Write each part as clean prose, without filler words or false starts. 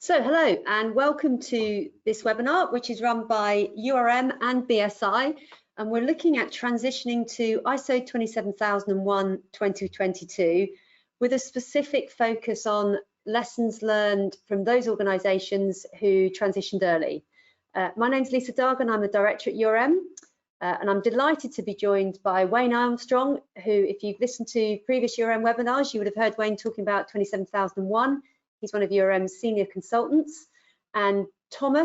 So hello and welcome to this webinar, which is run by URM and BSI, and we're looking at transitioning to ISO 27001-2022 with a specific focus on lessons learned from those organisations who transitioned early. My name's Lisa Dargan, I'm the director at URM, and I'm delighted to be joined by Wayne Armstrong, who, if you've listened to previous URM webinars, you would have heard Wayne talking about 27001. He's one of URM's senior consultants, and Tom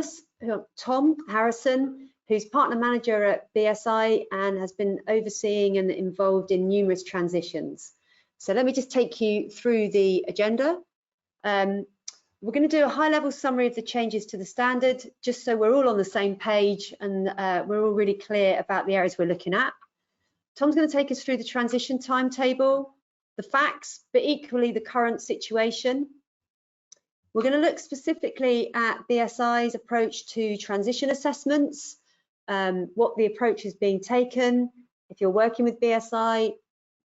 Harrison, who's partner manager at BSI and has been overseeing and involved in numerous transitions. So let me just take you through the agenda. We're going to do a high-level summary of the changes to the standard, just so we're all on the same page and we're all really clear about the areas we're looking at. Tom's going to take us through the transition timetable, the facts, but equally the current situation. We're going to look specifically at BSI's approach to transition assessments, what the approach is being taken, if you're working with BSI,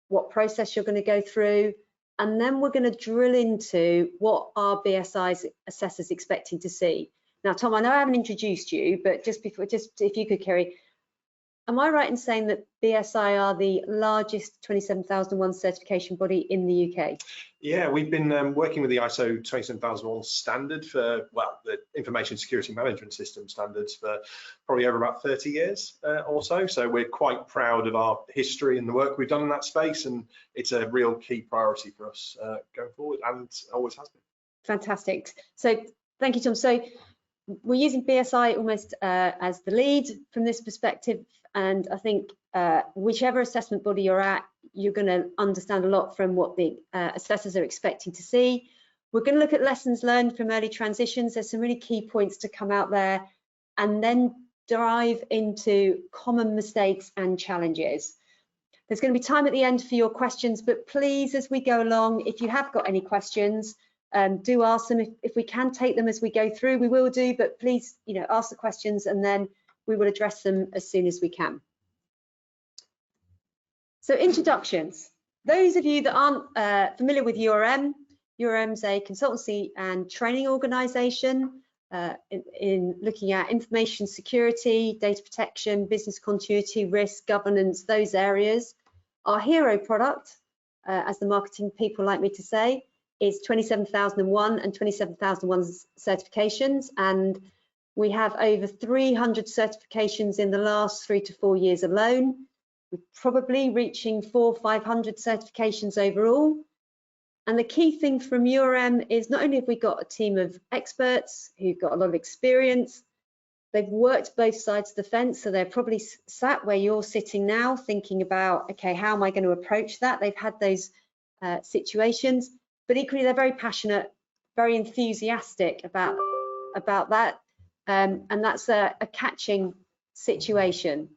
what process you're going to go through, and then we're going to drill into what are BSI's assessors expecting to see. Now, Tom, I know I haven't introduced you, but just if you could, Kerry, am I right in saying that BSI are the largest 27001 certification body in the UK? Yeah, we've been working with the ISO 27001 standard for, well, the information security management system standards for probably over about 30 years or so. So we're quite proud of our history and the work we've done in that space, and it's a real key priority for us going forward, and always has been. Fantastic. So thank you, Tom. So we're using BSI almost as the lead from this perspective, and I think whichever assessment body you're at, you're going to understand a lot from what the assessors are expecting to see. We're going to look at lessons learned from early transitions. There's some really key points to come out there, and then dive into common mistakes and challenges. There's going to be time at the end for your questions, but please, as we go along, if you have got any questions, do ask them. If we can take them as we go through, we will do, but please, ask the questions and then we will address them as soon as we can. So introductions. Those of you that aren't familiar with URM's a consultancy and training organisation in looking at information security, data protection, business continuity, risk, governance, those areas. Our hero product, as the marketing people like me to say, is 27001 and 27001 certifications, and we have over 300 certifications in the last 3 to 4 years alone. We're probably reaching 400 or 500 certifications overall. And the key thing from URM is not only have we got a team of experts who've got a lot of experience, they've worked both sides of the fence, so they're probably sat where you're sitting now thinking about, okay, how am I going to approach that? They've had those situations, but equally they're very passionate, very enthusiastic about that, and that's a catching situation.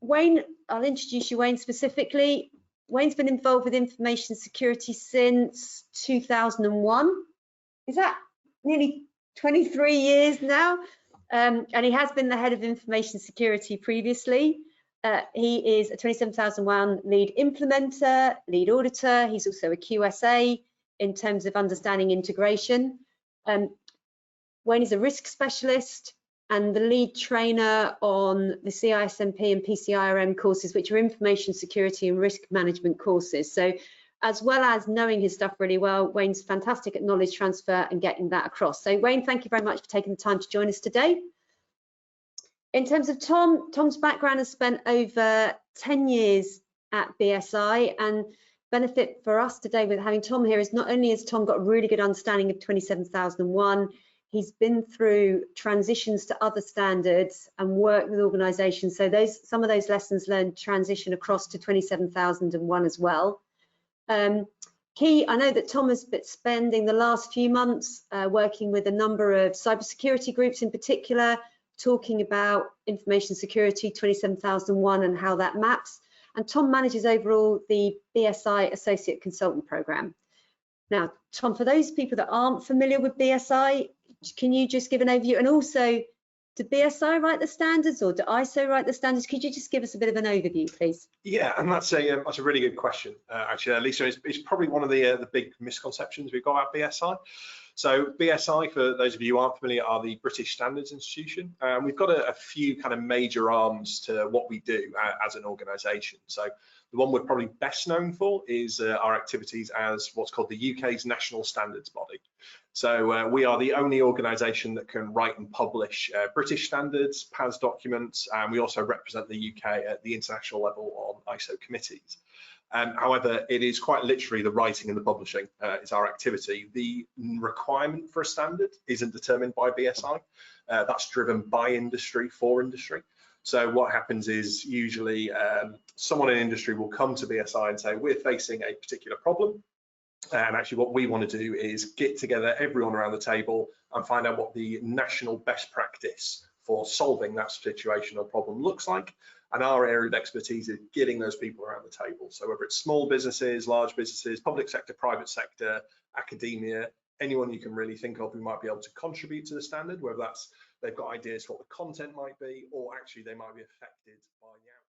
Wayne, I'll introduce you, Wayne, specifically. Wayne's been involved with information security since 2001. Is that nearly 23 years now? And he has been the head of information security previously. He is a 27001 lead implementer, lead auditor. He's also a QSA in terms of understanding integration. Wayne is a risk specialist and the lead trainer on the CISMP and PCIRM courses, which are information security and risk management courses. So as well as knowing his stuff really well, Wayne's fantastic at knowledge transfer and getting that across. So Wayne, thank you very much for taking the time to join us today. In terms of Tom's background has spent over 10 years at BSI, and benefit for us today with having Tom here is not only has Tom got a really good understanding of 27001, he's been through transitions to other standards and worked with organisations. So some of those lessons learned transition across to 27001 as well. Key, I know that Tom has been spending the last few months working with a number of cybersecurity groups in particular, talking about information security 27001 and how that maps. And Tom manages overall the BSI Associate Consultant Programme. Now, Tom, for those people that aren't familiar with BSI, can you just give an overview? And also, Do BSI write the standards or do ISO write the standards? Could you just give us a bit of an overview, please? Yeah, and that's a really good question, actually, Lisa. It's probably one of the big misconceptions we've got about BSI. So BSI, for those of you who aren't familiar, are the British Standards Institution. We've got a few kind of major arms to what we do as an organisation. So the one we're probably best known for is our activities as what's called the UK's national standards body. So we are the only organisation that can write and publish British standards, PAS documents, and we also represent the UK at the international level on ISO committees. However, it is quite literally the writing and the publishing is our activity. The requirement for a standard isn't determined by BSI. That's driven by industry for industry. So what happens is usually someone in industry will come to BSI and say, we're facing a particular problem. And actually what we want to do is get together everyone around the table and find out what the national best practice for solving that situation or problem looks like. And our area of expertise is getting those people around the table. So whether it's small businesses, large businesses, public sector, private sector, academia, anyone you can really think of who might be able to contribute to the standard, whether that's they've got ideas for what the content might be, or actually they might be affected by the outcome.